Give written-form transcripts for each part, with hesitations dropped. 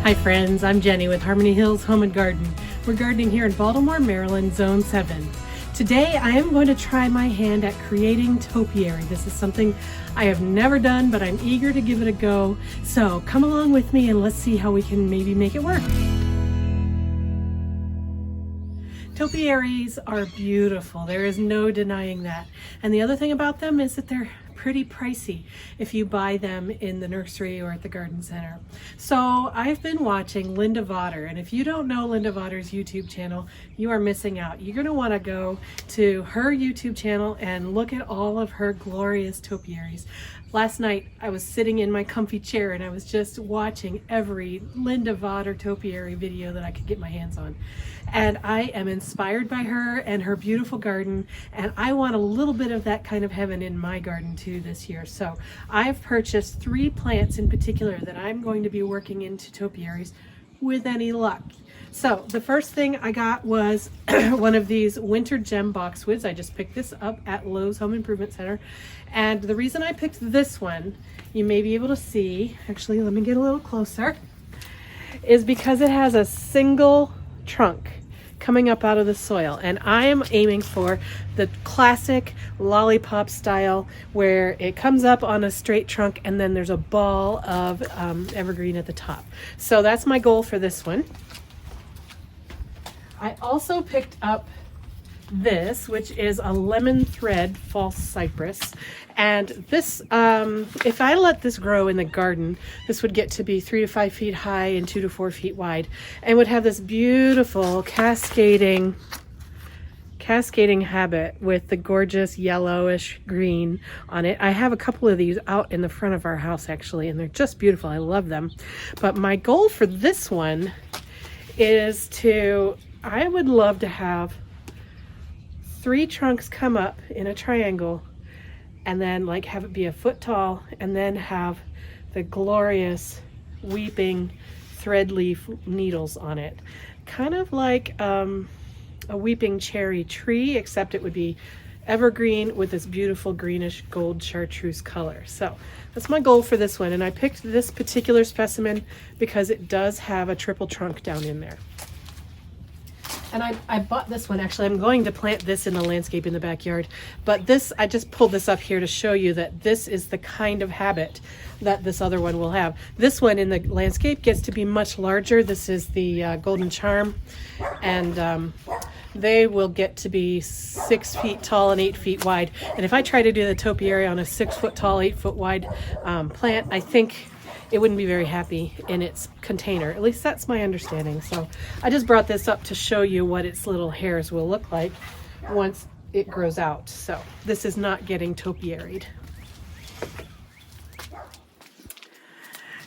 Hi friends, I'm Jenny with Harmony Hills Home and Garden. We're gardening here in Baltimore, Maryland, Zone 7. Today I am going to try my hand at creating topiary. This is something I have never done, but I'm eager to give it a go. So come along with me and let's see how we can maybe make it work. Topiaries are beautiful. There is no denying that. And the other thing about them is that they're pretty pricey if you buy them in the nursery or at the garden center. So I've been watching Linda Vater, and if you don't know Linda Vater's YouTube channel, you are missing out. You're going to want to go to her YouTube channel and look at all of her glorious topiaries. Last night I was sitting in my comfy chair and I was just watching every Linda Vater topiary video that I could get my hands on. And I am inspired by her and her beautiful garden, and I want a little bit of that kind of heaven in my garden too this year. So I've purchased 3 plants in particular that I'm going to be working into topiaries with any luck. So the first thing I got was one of these Winter Gem Boxwoods. I just picked this up at Lowe's Home Improvement Center. And the reason I picked this one, you may be able to see, actually let me get a little closer, is because it has a single trunk coming up out of the soil, and I am aiming for the classic lollipop style where it comes up on a straight trunk and then there's a ball of evergreen at the top. So that's my goal for this one. I also picked up this, which is a Lemon Thread False Cypress, and this if I let this grow in the garden, this would get to be 3 to 5 feet high and 2 to 4 feet wide, and would have this beautiful cascading habit with the gorgeous yellowish green on it. I have a couple of these out in the front of our house actually, and they're just beautiful. I love them. But my goal for this one is I would love to have 3 trunks come up in a triangle and then like have it be a foot tall, and then have the glorious weeping thread leaf needles on it. Kind of like a weeping cherry tree, except it would be evergreen with this beautiful greenish gold chartreuse color. So that's my goal for this one, and I picked this particular specimen because it does have a triple trunk down in there. And I bought this one, actually I'm going to plant this in the landscape in the backyard, but this, I just pulled this up here to show you that this is the kind of habit that this other one will have. This one in the landscape gets to be much larger. This is the Golden Charm, and they will get to be 6 feet tall and 8 feet wide. And if I try to do the topiary on a 6 foot tall, 8 foot wide plant, I think it wouldn't be very happy in its container. At least that's my understanding. So I just brought this up to show you what its little hairs will look like once it grows out. So this is not getting topiaried.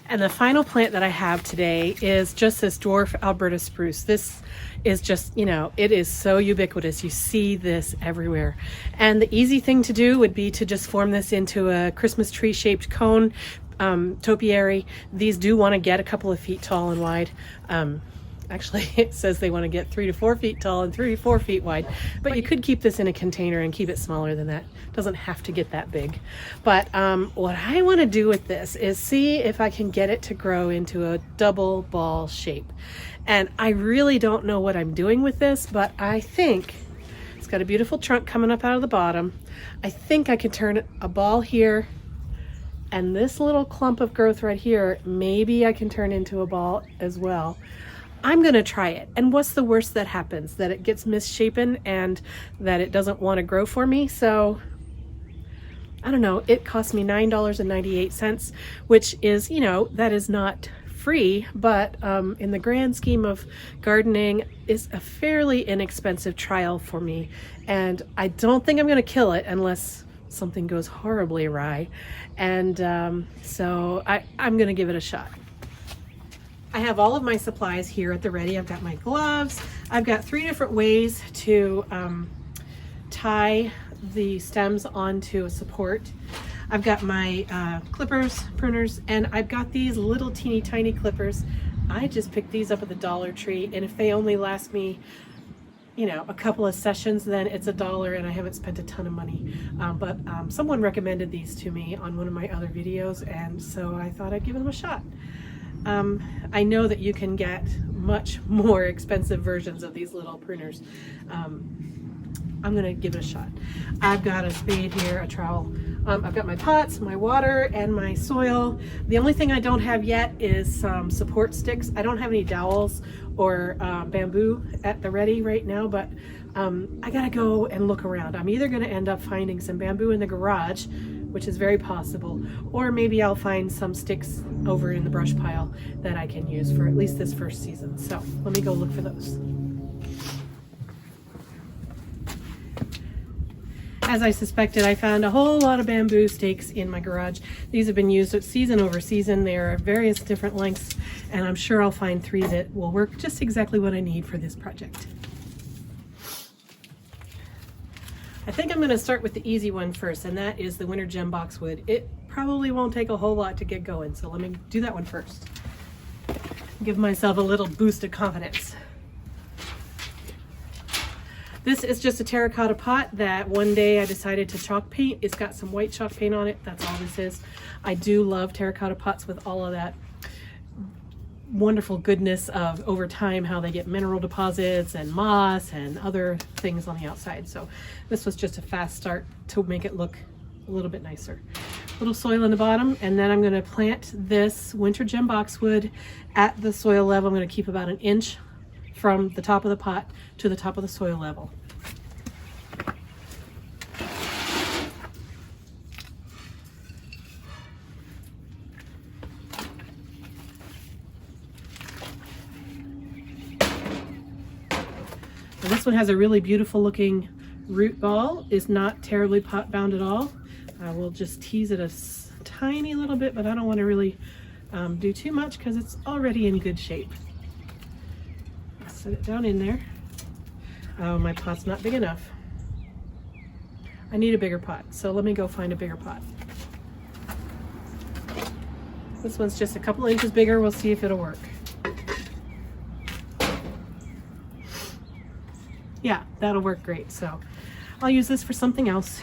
And the final plant that I have today is just this Dwarf Alberta Spruce. This is just, you know, it is so ubiquitous. You see this everywhere. And the easy thing to do would be to just form this into a Christmas tree shaped cone topiary. These do want to get a couple of feet tall and wide. Actually, it says they want to get 3 to 4 feet tall and 3 to 4 feet wide, but you could keep this in a container and keep it smaller than that. It doesn't have to get that big. But what I want to do with this is see if I can get it to grow into a double ball shape. And I really don't know what I'm doing with this, but I think it's got a beautiful trunk coming up out of the bottom. I think I can turn a ball here, and this little clump of growth right here, maybe I can turn into a ball as well. I'm gonna try it, and what's the worst that happens? That it gets misshapen and that it doesn't want to grow for me. So I don't know, it cost me $9.98, which is, you know, that is not free, but in the grand scheme of gardening is a fairly inexpensive trial for me, and I don't think I'm gonna kill it unless something goes horribly awry. And so I'm gonna give it a shot. I have all of my supplies here at the ready. I've got my gloves. I've got 3 different ways to tie the stems onto a support. I've got my clippers, pruners, and I've got these little teeny tiny clippers. I just picked these up at the Dollar Tree, and if they only last me, you know, a couple of sessions, then it's $1 and I haven't spent a ton of money. But someone recommended these to me on one of my other videos, and so I thought I'd give them a shot. I know that you can get much more expensive versions of these little pruners. I'm gonna give it a shot. I've got a spade here, a trowel. I've got my pots, my water, and my soil. The only thing I don't have yet is some support sticks. I don't have any dowels or bamboo at the ready right now, but I gotta go and look around. I'm either gonna end up finding some bamboo in the garage, which is very possible, or maybe I'll find some sticks over in the brush pile that I can use for at least this first season. So let me go look for those. As I suspected, I found a whole lot of bamboo stakes in my garage. These have been used season over season. They are various different lengths, and I'm sure I'll find 3 that will work just exactly what I need for this project. I think I'm going to start with the easy one first, and that is the Winter Gem Boxwood. It probably won't take a whole lot to get going, so let me do that one first. Give myself a little boost of confidence. This is just a terracotta pot that one day I decided to chalk paint. It's got some white chalk paint on it. That's all this is. I do love terracotta pots with all of that wonderful goodness of over time how they get mineral deposits and moss and other things on the outside. So this was just a fast start to make it look a little bit nicer. Little soil in the bottom, and then I'm going to plant this Winter Gem Boxwood at the soil level. I'm going to keep about 1 inch from the top of the pot to the top of the soil level. And this one has a really beautiful looking root ball. It's not terribly pot bound at all. I will just tease it a tiny little bit, but I don't want to really do too much because it's already in good shape. Set it down in there. Oh, my pot's not big enough. I need a bigger pot, so let me go find a bigger pot. This one's just a couple inches bigger. We'll see if it'll work. Yeah, that'll work great. So I'll use this for something else.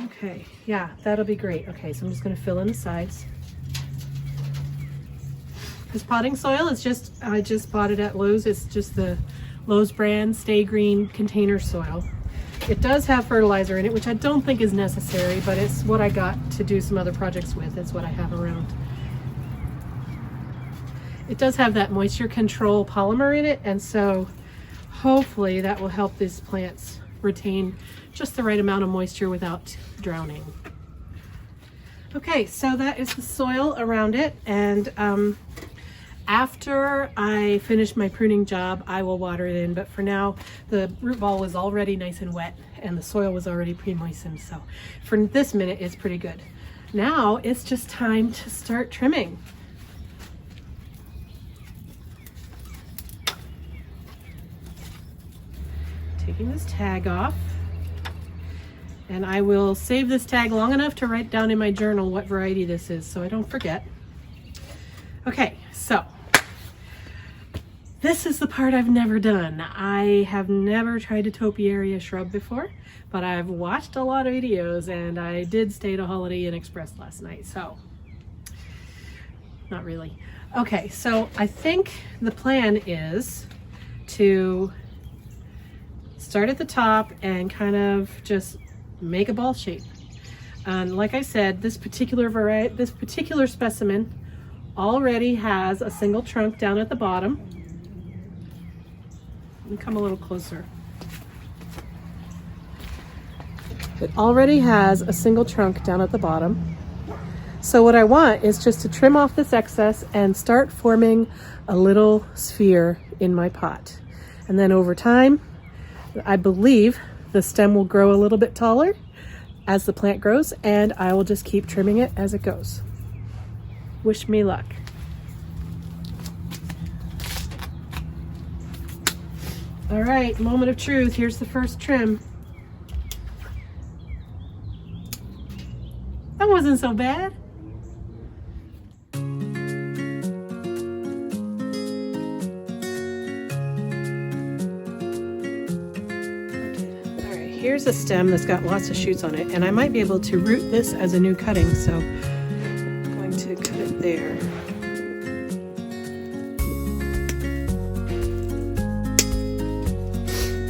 Okay, yeah, that'll be great. Okay, so I'm just going to fill in the sides. This potting soil is just, I just bought it at Lowe's. It's just the Lowe's brand Stay Green container soil. It does have fertilizer in it, which I don't think is necessary, but it's what I got to do some other projects with. It's what I have around. It does have that moisture control polymer in it, and so hopefully that will help these plants retain just the right amount of moisture without drowning. Okay, so that is the soil around it, and after I finish my pruning job, I will water it in, but for now the root ball was already nice and wet and the soil was already pre-moistened, so for this minute it's pretty good. Now it's just time to start trimming. Taking this tag off, and I will save this tag long enough to write down in my journal what variety this is so I don't forget. Okay, so this is the part I've never done. I have never tried to topiary a shrub before, but I've watched a lot of videos, and I did stay at a Holiday Inn Express last night, so not really. Okay, so I think the plan is to start at the top and kind of just make a ball shape. Like I said, this particular variety, this particular specimen already has a single trunk down at the bottom. Let me come a little closer. It already has a single trunk down at the bottom. So what I want is just to trim off this excess and start forming a little sphere in my pot. And then over time, I believe the stem will grow a little bit taller as the plant grows, and I will just keep trimming it as it goes. Wish me luck. All right, moment of truth. Here's the first trim. That wasn't so bad. All right, here's a stem that's got lots of shoots on it, and I might be able to root this as a new cutting, so I'm going to cut it there.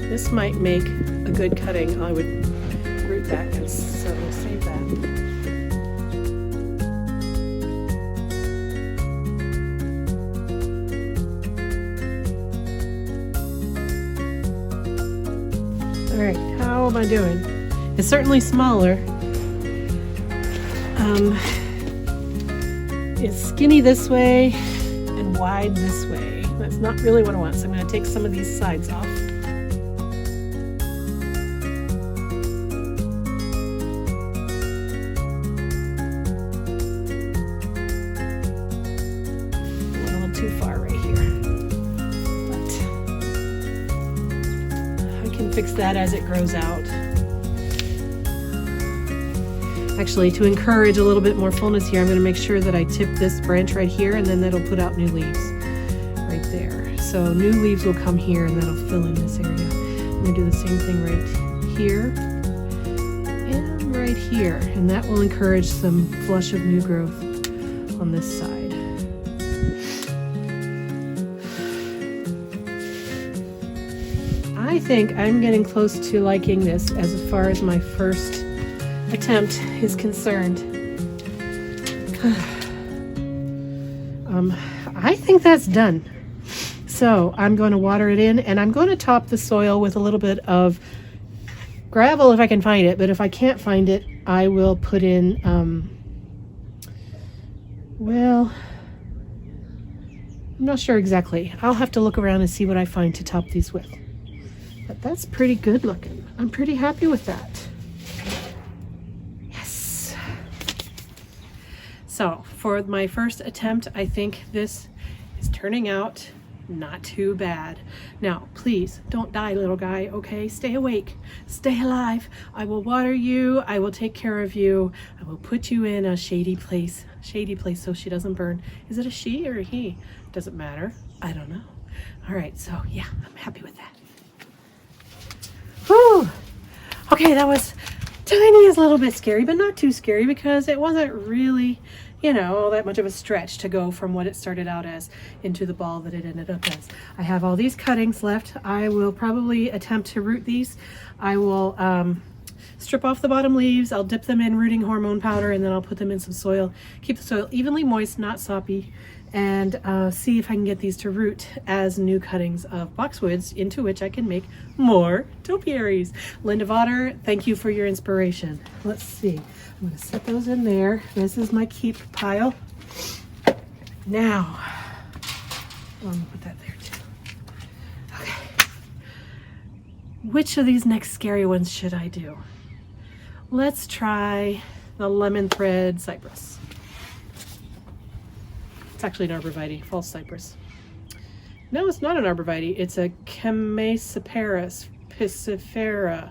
This might make a good cutting. I would root that, so we'll save that. All right, how am I doing? It's certainly smaller. It's skinny this way and wide this way. That's not really what I want, so I'm going to take some of these sides off. A little too far right here, but I can fix that as it grows out. Actually, to encourage a little bit more fullness here, I'm going to make sure that I tip this branch right here, and then that'll put out new leaves right there. So new leaves will come here, and that'll fill in this area. I'm going to do the same thing right here and right here, and that will encourage some flush of new growth on this side. I think I'm getting close to liking this as far as my first attempt is concerned. I think that's done. So I'm going to water it in, and I'm going to top the soil with a little bit of gravel if I can find it, but if I can't find it, I will put in, well, I'm not sure exactly. I'll have to look around and see what I find to top these with. But that's pretty good looking. I'm pretty happy with that. So for my first attempt, I think this is turning out not too bad. Now, please don't die, little guy, okay? Stay awake, stay alive. I will water you, I will take care of you. I will put you in a shady place so she doesn't burn. Is it a she or a he? Doesn't matter, I don't know. All right, so yeah, I'm happy with that. Whew. Okay, that was tiny is a little bit scary, but not too scary because it wasn't really, you know, all that much of a stretch to go from what it started out as into the ball that it ended up as. I have all these cuttings left. I will probably attempt to root these. I will strip off the bottom leaves. I'll dip them in rooting hormone powder, and then I'll put them in some soil. Keep the soil evenly moist, not soppy, and see if I can get these to root as new cuttings of boxwoods into which I can make more topiaries. Linda Vater, thank you for your inspiration. Let's see. I'm going to set those in there. This is my keep pile. Now, I'm going to put that there too. Okay. Which of these next scary ones should I do? Let's try the Lemon Thread Cypress. It's actually an arborvitae, false cypress. No, it's not an arborvitae. It's a Chamaecyparis piscifera.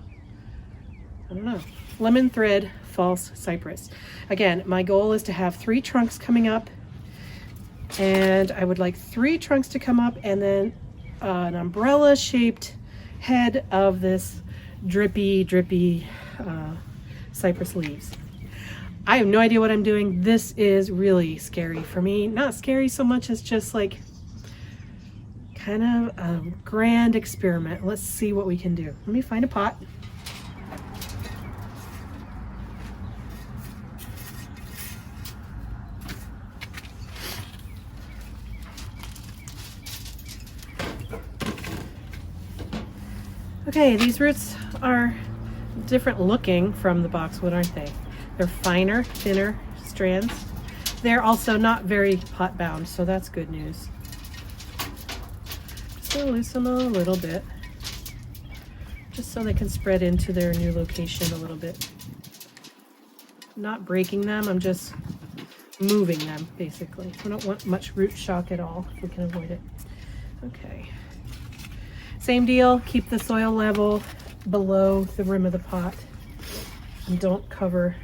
I don't know. Lemon Thread False Cypress. Again, my goal is to have 3 trunks coming up, and I would like 3 trunks to come up, and then an umbrella shaped head of this drippy cypress leaves. I have no idea what I'm doing. This is really scary for me. Not scary so much as just like kind of a grand experiment. Let's see what we can do. Let me find a pot. Okay, these roots are different looking from the boxwood, aren't they? They're finer, thinner strands. They're also not very pot bound, so that's good news. Just gonna loosen them a little bit, just so they can spread into their new location a little bit. Not breaking them, I'm just moving them, basically. We don't want much root shock at all, if we can avoid it. Okay. Same deal, keep the soil level below the rim of the pot, and don't cover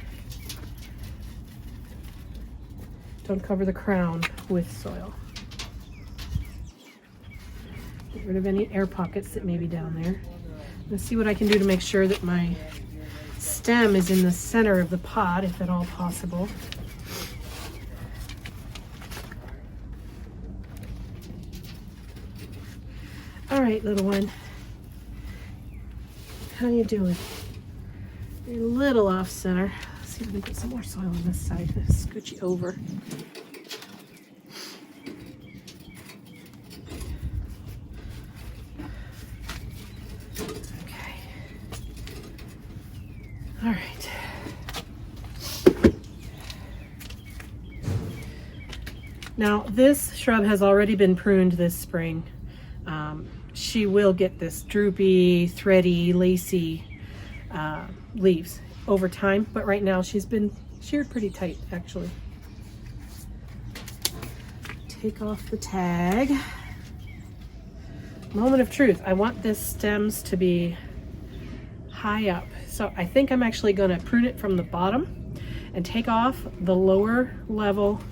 the crown with soil. Get rid of any air pockets that may be down there. Let's see what I can do to make sure that my stem is in the center of the pot, if at all possible. All right, little one. How you doing? You're a little off center. Let's see if we can get some more soil on this side. Scooch you over. Okay. All right. Now, this shrub has already been pruned this spring. She will get this droopy, thready, lacy leaves over time, but right now she's been sheared pretty tight, actually. Take off the tag. Moment of truth. I want this stems to be high up, so I think I'm actually going to prune it from the bottom and take off the lower level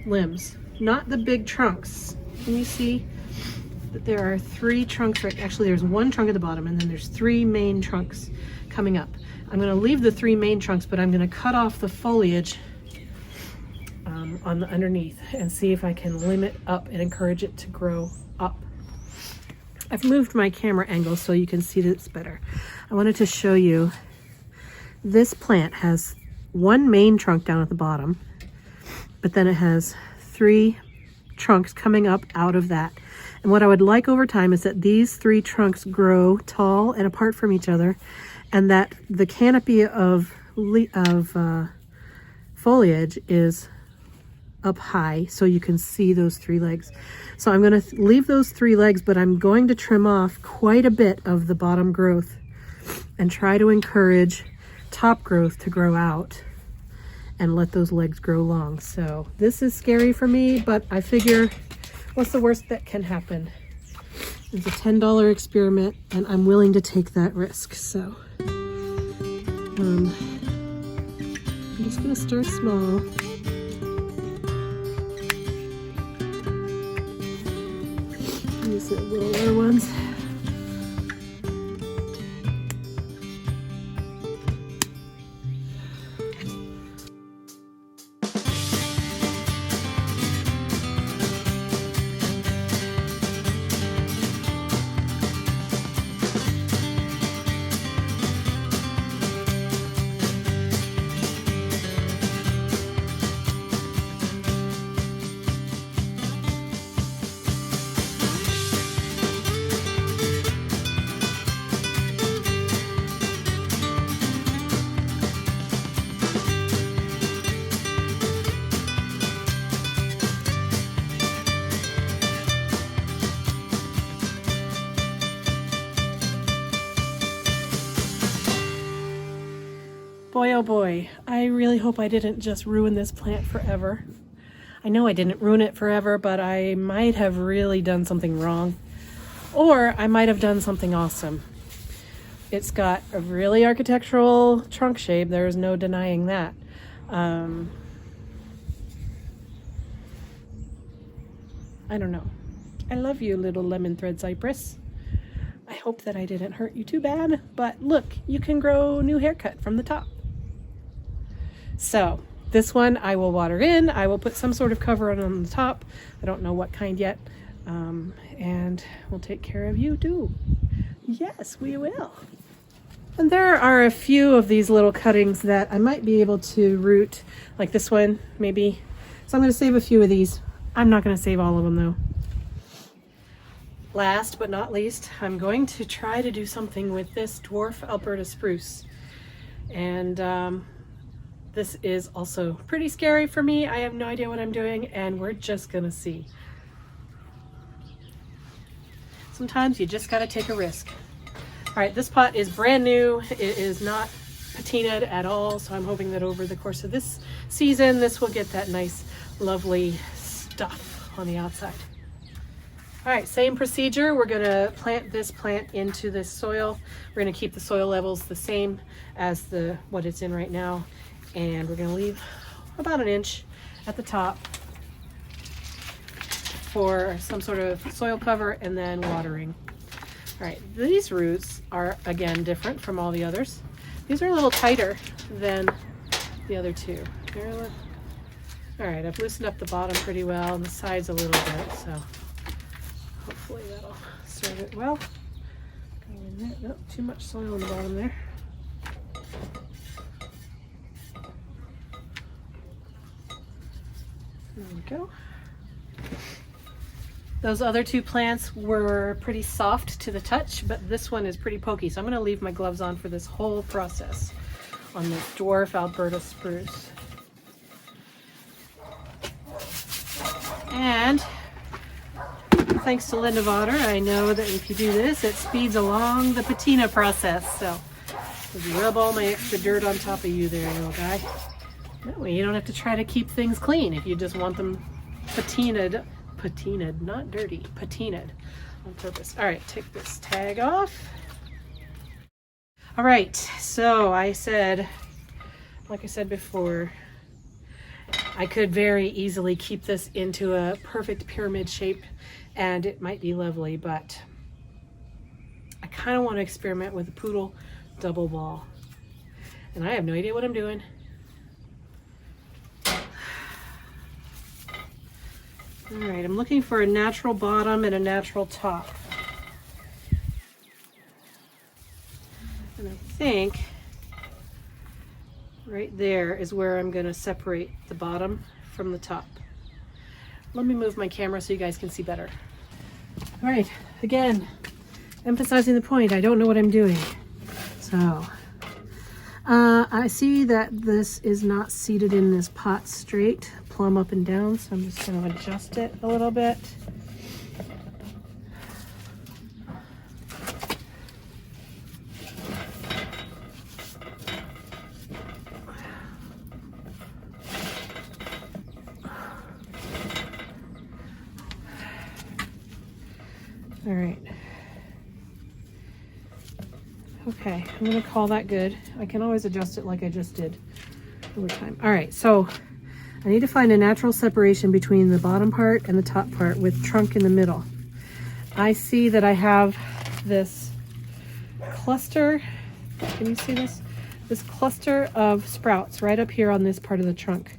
limbs, not the big trunks. Can you see that there are 3 trunks? Right, actually there's 1 trunk at the bottom, and then there's 3 main trunks coming up. I'm going to leave the 3 main trunks, but I'm going to cut off the foliage on the underneath and see if I can limit up and encourage it to grow up. I've moved my camera angle so you can see that it's better. I wanted to show you this plant has 1 main trunk down at the bottom, but then it has 3 trunks coming up out of that. And what I would like over time is that these 3 trunks grow tall and apart from each other, and that the canopy of foliage is up high so you can see those 3 legs. So I'm going to leave those 3 legs, but I'm going to trim off quite a bit of the bottom growth and try to encourage top growth to grow out and let those legs grow long. So this is scary for me, but I figure what's the worst that can happen? It's a $10 experiment, and I'm willing to take that risk. So I'm just gonna start small. These are the littler ones. Boy, oh boy, I really hope I didn't just ruin this plant forever. I know I didn't ruin it forever, but I might have really done something wrong. Or I might have done something awesome. It's got a really architectural trunk shape, there's no denying that. I don't know. I love you, little Lemon Thread Cypress. I hope that I didn't hurt you too bad, but look, you can grow new haircut from the top. So this one I will water in. I will put some sort of cover on the top. I don't know what kind yet. And we'll take care of you too. Yes, we will. And there are a few of these little cuttings that I might be able to root, like this one maybe. So I'm going to save a few of these. I'm not going to save all of them though. Last but not least, I'm going to try to do something with this Dwarf Alberta Spruce. And this is also pretty scary for me. I have no idea what I'm doing, and we're just gonna see. Sometimes you just gotta take a risk. All right, this pot is brand new. It is not patinaed at all, so I'm hoping that over the course of this season, this will get that nice, lovely stuff on the outside. All right, same procedure. We're gonna plant this plant into this soil. We're gonna keep the soil levels the same as what it's in right now. And we're gonna leave about 1 inch at the top. for some sort of soil cover and then watering. All right, these roots are again different from all the others. These are a little tighter than the other two. All right, I've loosened up the bottom pretty well and the sides a little bit, so hopefully that'll serve it well. Nope, too much soil in the bottom there. There we go. Those other two plants were pretty soft to the touch, but this one is pretty pokey, so I'm going to leave my gloves on for this whole process on this Dwarf Alberta Spruce. And thanks to Linda Vater, I know that if you do this, it speeds along the patina process. So just rub all my extra dirt on top of you there, little guy. That way you don't have to try to keep things clean if you just want them patinaed, not dirty, patinaed on purpose. All right, take this tag off. All right, so like I said before, I could very easily keep this into a perfect pyramid shape and it might be lovely, but I kind of want to experiment with a poodle double ball. And I have no idea what I'm doing. All right, I'm looking for a natural bottom and a natural top. And I think right there is where I'm going to separate the bottom from the top. Let me move my camera so you guys can see better. All right, again, emphasizing the point, I don't know what I'm doing. So, I see that this is not seated in this pot straight, plumb up and down, so I'm just going to adjust it a little bit. All right. Okay, I'm gonna call that good. I can always adjust it like I just did over time. All right, so I need to find a natural separation between the bottom part and the top part with trunk in the middle. I see that I have this cluster, can you see this? This cluster of sprouts right up here on this part of the trunk.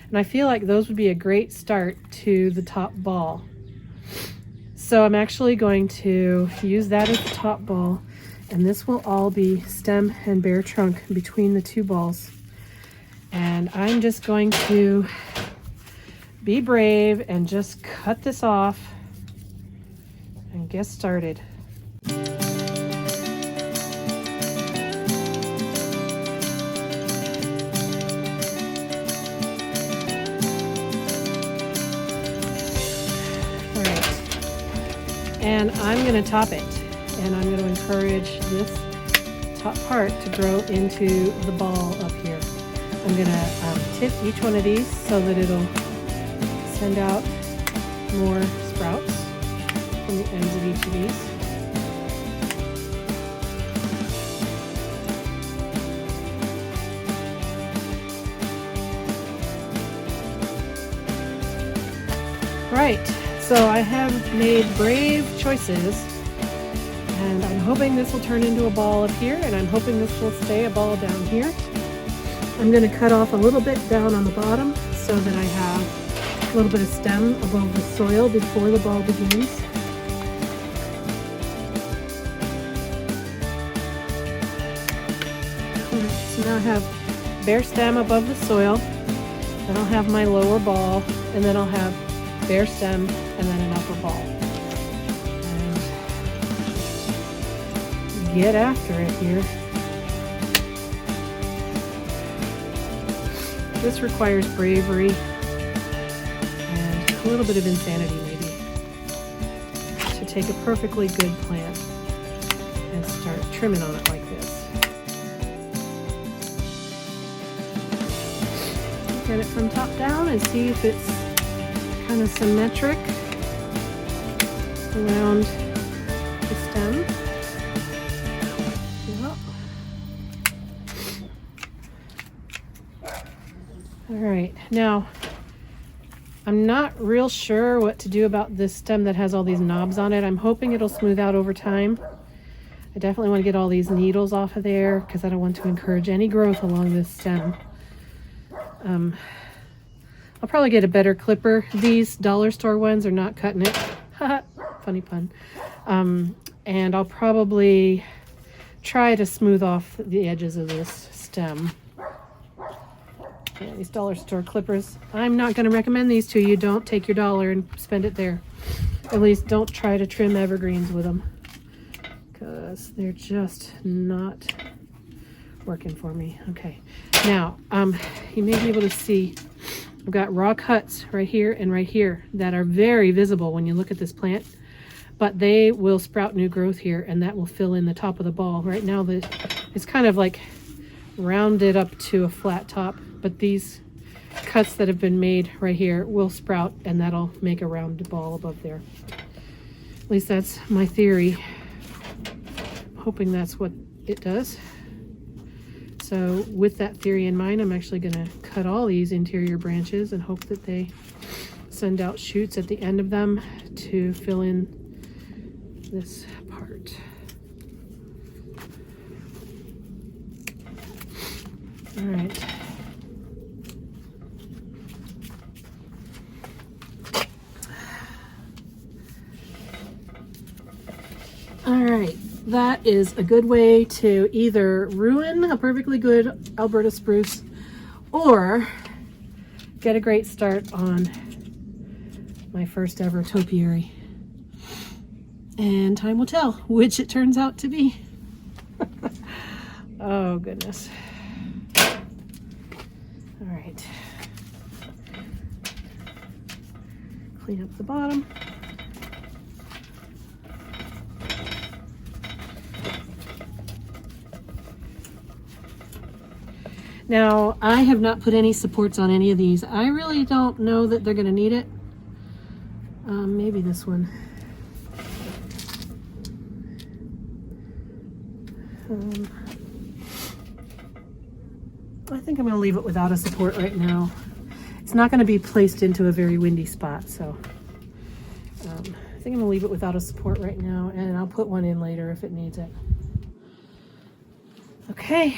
And I feel like those would be a great start to the top ball. So I'm actually going to use that as the top ball, and this will all be stem and bare trunk between the two balls. And I'm just going to be brave and just cut this off and get started. And I'm going to top it, and I'm going to encourage this top part to grow into the ball up here. I'm going to tip each one of these so that it'll send out more sprouts from the ends of each of these. Right. So I have made brave choices, and I'm hoping this will turn into a ball up here, and I'm hoping this will stay a ball down here. I'm going to cut off a little bit down on the bottom so that I have a little bit of stem above the soil before the ball begins. So now I have bare stem above the soil, then I'll have my lower ball, and then I'll have bare stem and then an upper ball. And get after it here. This requires bravery and a little bit of insanity maybe to take a perfectly good plant and start trimming on it like this. Look at it from top down and see if it's kind of symmetric around the stem. Yep. All right, now I'm not real sure what to do about this stem that has all these knobs on it. I'm hoping it'll smooth out over time. I definitely want to get all these needles off of there because I don't want to encourage any growth along this stem. I'll probably get a better clipper. These dollar store ones are not cutting it. Funny pun. And I'll probably try to smooth off the edges of this stem. Yeah, these dollar store clippers, I'm not going to recommend these to you. Don't take your dollar and spend it there. At least don't try to trim evergreens with them, because they're just not working for me. Okay, now you may be able to see I've got raw cuts right here and right here that are very visible when you look at this plant, but they will sprout new growth here, and that will fill in the top of the ball. Right now it's kind of like rounded up to a flat top, but these cuts that have been made right here will sprout, and that'll make a round ball above there. At least that's my theory. I'm hoping that's what it does. So with that theory in mind, I'm actually going to cut all these interior branches and hope that they send out shoots at the end of them to fill in this part. All right. All right. That is a good way to either ruin a perfectly good Alberta spruce or get a great start on my first ever topiary. And time will tell which it turns out to be. Oh, goodness. All right. Clean up the bottom. Now, I have not put any supports on any of these. I really don't know that they're going to need it. Maybe this one. I think I'm going to leave it without a support right now. It's not going to be placed into a very windy spot, so I think I'm going to leave it without a support right now, and I'll put one in later if it needs it. Okay.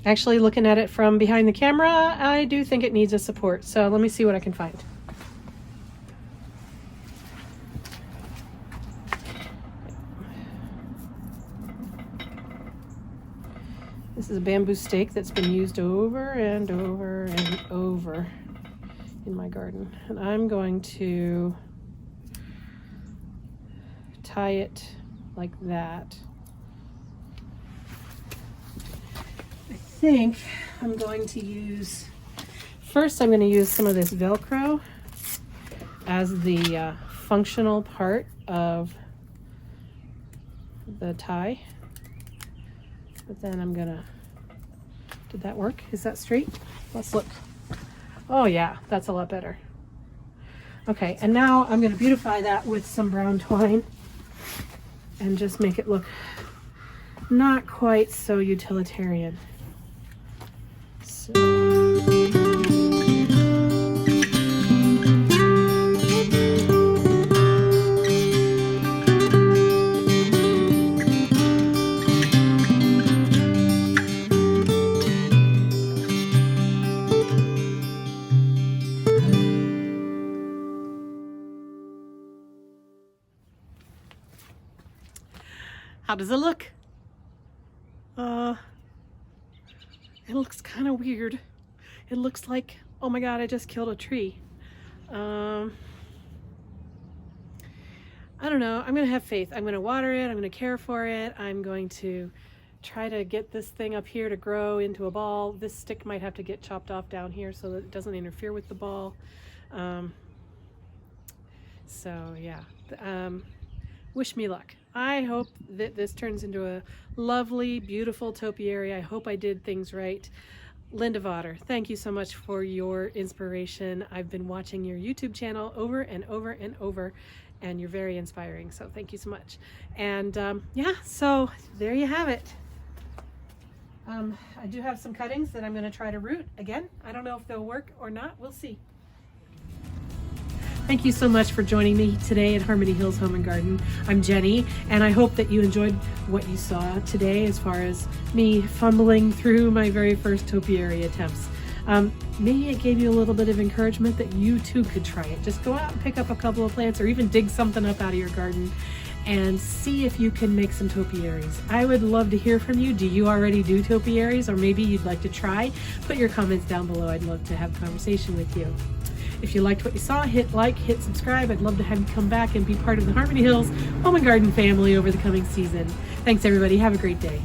Actually, looking at it from behind the camera, I do think it needs a support. So let me see what I can find. This is a bamboo stake that's been used over and over and over in my garden. And I'm going to tie it like that. I think I'm going to use, first I'm going to use some of this Velcro as the functional part of the tie. But then I'm gonna, did that work? Is that straight? Let's look. Oh yeah, that's a lot better. Okay, and now I'm gonna beautify that with some brown twine and just make it look not quite so utilitarian. So how does it look? It looks kind of weird. It looks like, oh my God, I just killed a tree. I don't know. I'm gonna have faith. I'm gonna water it. I'm gonna care for it. I'm going to try to get this thing up here to grow into a ball. This stick might have to get chopped off down here so that it doesn't interfere with the ball. So yeah, wish me luck. I hope that this turns into a lovely, beautiful topiary. I hope I did things right. Linda Vater, thank you so much for your inspiration. I've been watching your YouTube channel over and over and over, and you're very inspiring. So thank you so much. And yeah, so there you have it. I do have some cuttings that I'm going to try to root. Again, I don't know if they'll work or not. We'll see. Thank you so much for joining me today at Harmony Hills Home and Garden. I'm Jenny, and I hope that you enjoyed what you saw today as far as me fumbling through my very first topiary attempts. Maybe it gave you a little bit of encouragement that you too could try it. Just go out and pick up a couple of plants or even dig something up out of your garden and see if you can make some topiaries. I would love to hear from you. Do you already do topiaries, or maybe you'd like to try? Put your comments down below. I'd love to have a conversation with you. If you liked what you saw, hit like, hit subscribe. I'd love to have you come back and be part of the Harmony Hills Home and Garden family over the coming season. Thanks everybody. Have a great day.